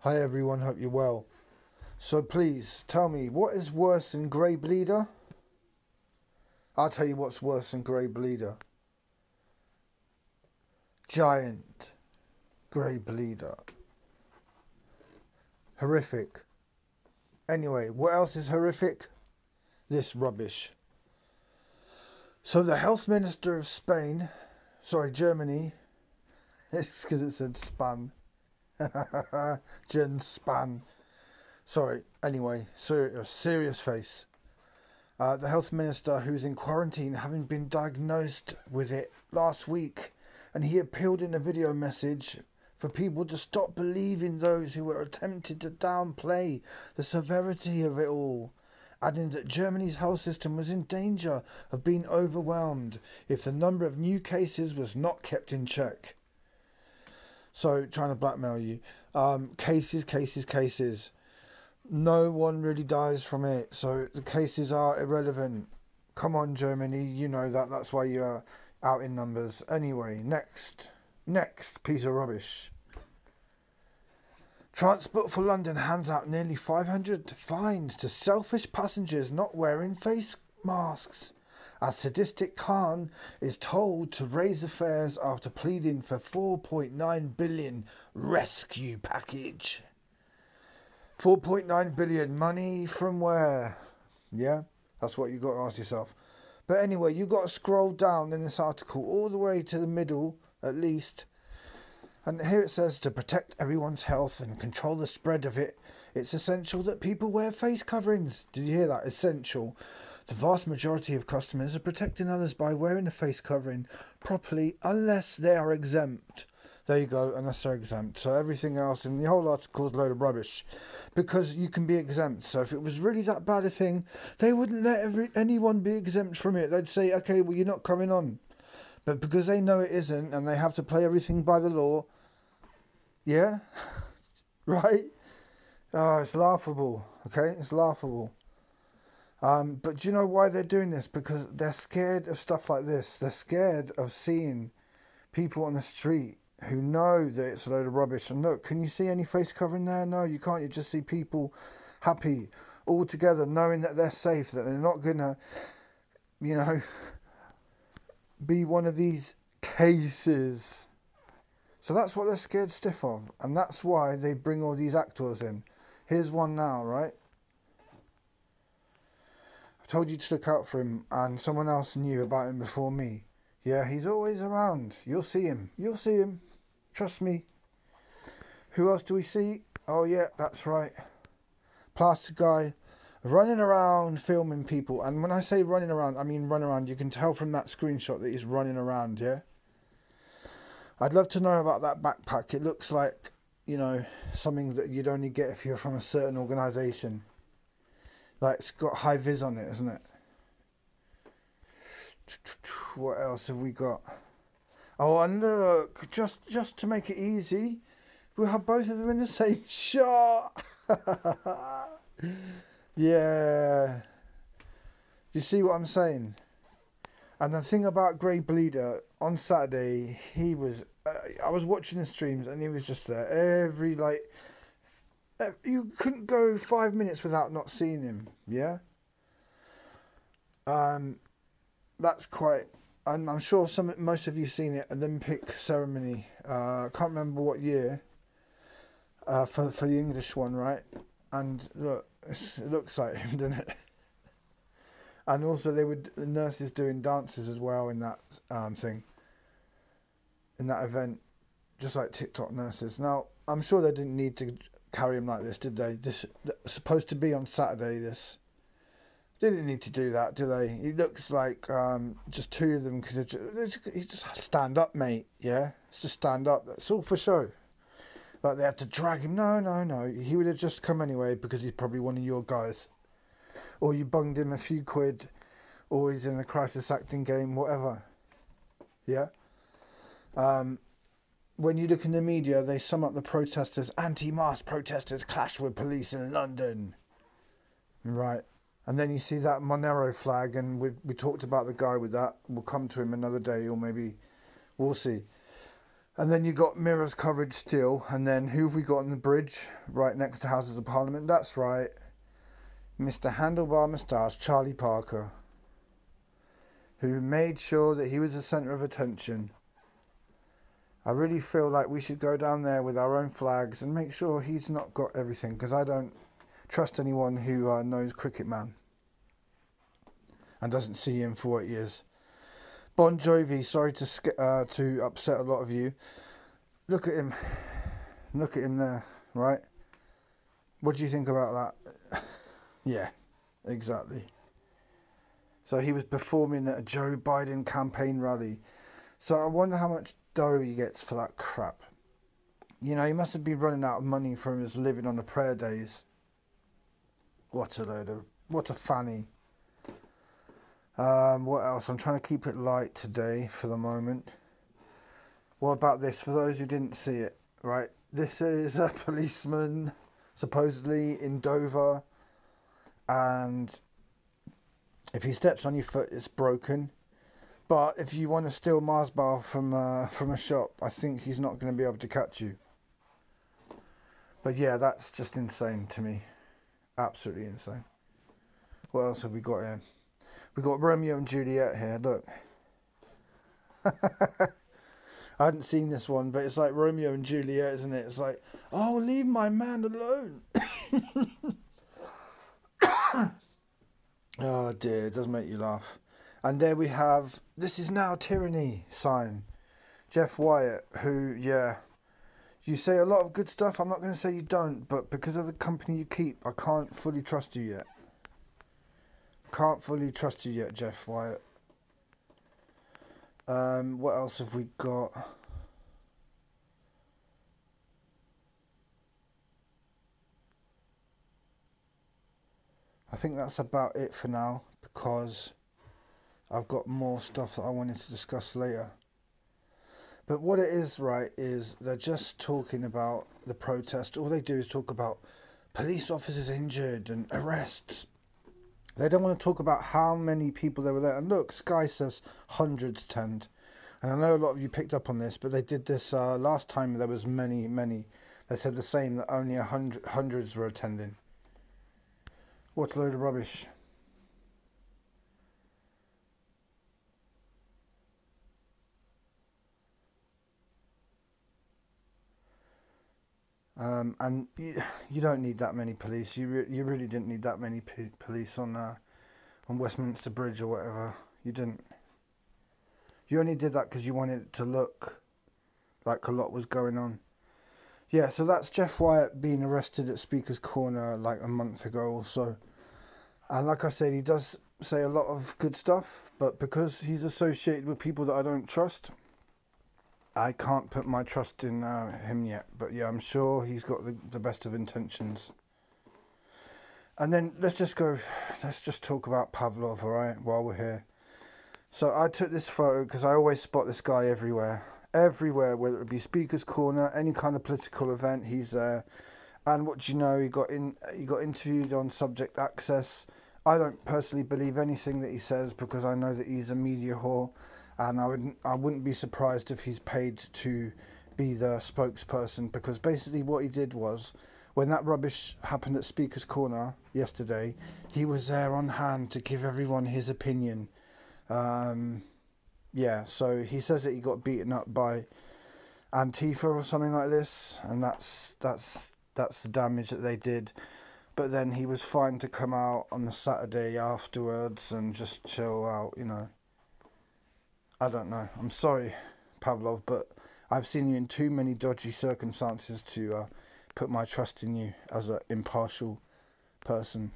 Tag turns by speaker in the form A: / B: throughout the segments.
A: Hi everyone, hope you're well. So please tell me, what is worse than Grey Bleeder? I'll tell you what's worse than Grey Bleeder. Giant Grey Bleeder. Horrific. Anyway, what else is horrific? This rubbish. So the health minister of Germany, it's because it said span. Jen Span. Sorry, anyway, serious face. The health minister, who's in quarantine, having been diagnosed with it last week, and he appealed in a video message for people to stop believing those who were attempting to downplay the severity of it all, adding that Germany's health system was in danger of being overwhelmed if the number of new cases was not kept in check. So, trying to blackmail you. Cases. No one really dies from it, so the cases are irrelevant. Come on, Germany, you know that. That's why you're out in numbers. Anyway, next piece of rubbish. Transport for London hands out nearly 500 fines to selfish passengers not wearing face masks, as sadistic Khan is told to raise the fares after pleading for 4.9 billion rescue package. 4.9 billion, money from where? Yeah, that's what you got to ask yourself. But anyway, you got to scroll down in this article all the way to the middle, at least. And here it says, to protect everyone's health and control the spread of it, it's essential that people wear face coverings. Did you hear that? Essential. The vast majority of customers are protecting others by wearing a face covering properly, unless they are exempt. There you go, unless they're exempt. So everything else in the whole article is a load of rubbish. Because you can be exempt. So if it was really that bad a thing, they wouldn't let anyone be exempt from it. They'd say, okay, well, you're not coming on. But because they know it isn't, and they have to play everything by the law, yeah, right? Oh, it's laughable, okay? It's laughable. But do you know why they're doing this? Because they're scared of stuff like this. They're scared of seeing people on the street who know that it's a load of rubbish. And look, can you see any face covering there? No, you can't. You just see people happy all together, knowing that they're safe, that they're not going to, be one of these cases. So that's what they're scared stiff of. And that's why they bring all these actors in. Here's one now, right? I told you to look out for him, and someone else knew about him before me. Yeah, he's always around. You'll see him. Trust me. Who else do we see? Oh yeah, that's right. Plastic guy running around filming people. And when I say running around, I mean run around. You can tell from that screenshot that he's running around, yeah? I'd love to know about that backpack. It looks like, something that you'd only get if you're from a certain organisation. Like, it's got high vis on it, isn't it? What else have we got? Oh, and look, just to make it easy, we'll have both of them in the same shot. Yeah. Do you see what I'm saying? And the thing about Grey Bleeder, on Saturday, he was... I was watching the streams and he was just there. You couldn't go 5 minutes without not seeing him, yeah? That's quite... And I'm sure most of you seen it, Olympic ceremony. I can't remember what year. For the English one, right? And look, it looks like him, doesn't it? And also the nurses doing dances as well in that thing. In that event. Just like TikTok nurses. Now, I'm sure they didn't need to carry him like this, did they? This supposed to be on Saturday, this. They didn't need to do that, do they? It looks like just two of them could have just stand up, mate, yeah? It's just stand up. That's all for show. Like they had to drag him. No. He would have just come anyway because he's probably one of your guys. Or you bunged him a few quid. Or he's in a crisis acting game, whatever. Yeah? When you look in the media, they sum up the protesters. Anti-mask protesters clash with police in London. Right. And then you see that Monero flag, and we talked about the guy with that. We'll come to him another day, or maybe we'll see. And then you got Mirror's coverage still. And then who have we got on the bridge right next to Houses of Parliament? That's right, Mr. Handlebar Moustache, Charlie Parker, who made sure that he was the centre of attention. I really feel like we should go down there with our own flags and make sure he's not got everything, because I don't trust anyone who knows Cricket Man and doesn't see him for what he is. Bon Jovi, sorry to upset a lot of you. Look at him. Look at him there, right? What do you think about that? Yeah, exactly. So he was performing at a Joe Biden campaign rally. So I wonder how much dough he gets for that crap. You know, he must have been running out of money from his living on the prayer days. What a fanny. What else? I'm trying to keep it light today for the moment. What about this? For those who didn't see it, right? This is a policeman supposedly in Dover, and if he steps on your foot, it's broken. But if you want to steal Mars bar from a shop, I think he's not going to be able to catch you. But yeah, that's just insane to me. Absolutely insane. What else have we got here? We've got Romeo and Juliet here, look. I hadn't seen this one, but it's like Romeo and Juliet, isn't it? It's like, oh, leave my man alone. Oh dear, it does make you laugh. And there we have, this is now tyranny sign. Jeff Wyatt, who, yeah, you say a lot of good stuff. I'm not going to say you don't, but because of the company you keep, I can't fully trust you yet. Can't fully trust you yet, Jeff Wyatt. What else have we got? I think that's about it for now, because I've got more stuff that I wanted to discuss later. But what it is, right, is they're just talking about the protest. All they do is talk about police officers injured and arrests. They don't want to talk about how many people there were there. And look, Sky says hundreds attend. And I know a lot of you picked up on this, but they did this last time. There was many. They said the same, that only hundreds were attending. What a load of rubbish. And you don't need that many police. You really didn't need that many police on Westminster Bridge or whatever. You didn't. You only did that because you wanted it to look like a lot was going on. Yeah, so that's Jeff Wyatt being arrested at Speaker's Corner like a month ago or so. And like I said, he does say a lot of good stuff, but because he's associated with people that I don't trust, I can't put my trust in him yet. But yeah, I'm sure he's got the best of intentions. And then let's just talk about Pavlov, alright, while we're here. So I took this photo because I always spot this guy everywhere, whether it be Speaker's Corner, any kind of political event, he's there. And what do you know, he got interviewed on Subject Access. I don't personally believe anything that he says because I know that he's a media whore, and I wouldn't be surprised if he's paid to be the spokesperson, because basically what he did was, when that rubbish happened at Speaker's Corner yesterday, he was there on hand to give everyone his opinion. Yeah, so he says that he got beaten up by Antifa or something like this, and that's the damage that they did. But then he was fine to come out on the Saturday afterwards and just chill out, you know. I don't know. I'm sorry, Pavlov, but I've seen you in too many dodgy circumstances to put my trust in you as an impartial person.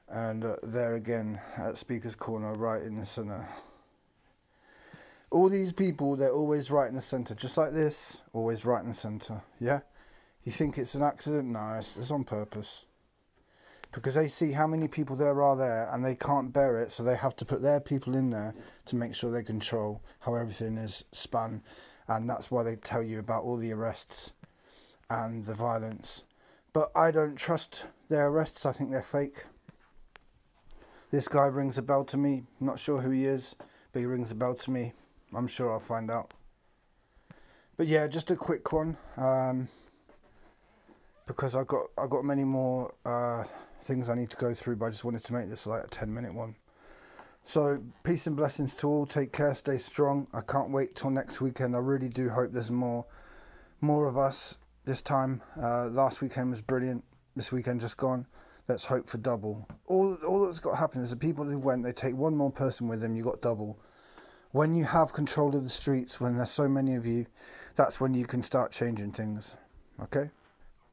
A: And there again, at Speaker's Corner, right in the centre. All these people, they're always right in the centre. Just like this, always right in the centre. Yeah? You think it's an accident? No, it's on purpose. Because they see how many people there are there, and they can't bear it, so they have to put their people in there to make sure they control how everything is spun. And that's why they tell you about all the arrests and the violence. But I don't trust their arrests. I think they're fake. This guy rings a bell to me. Not sure who he is, B rings a bell to me. I'm sure I'll find out. But yeah, just a quick one, because I've got many more things I need to go through, but I just wanted to make this like a 10-minute one. So peace and blessings to all. Take care, stay strong. I can't wait till next weekend. I really do hope there's more of us this time. Last weekend was brilliant. This weekend just gone. Let's hope for double. All that's got to happen is the people who went, they take one more person with them, you got double. When you have control of the streets, when there's so many of you, that's when you can start changing things. Okay?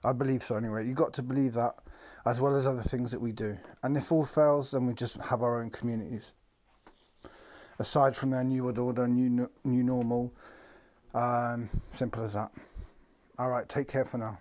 A: I believe so anyway. You've got to believe that, as well as other things that we do. And if all fails, then we just have our own communities. Aside from their new world order, new normal. Simple as that. Alright, take care for now.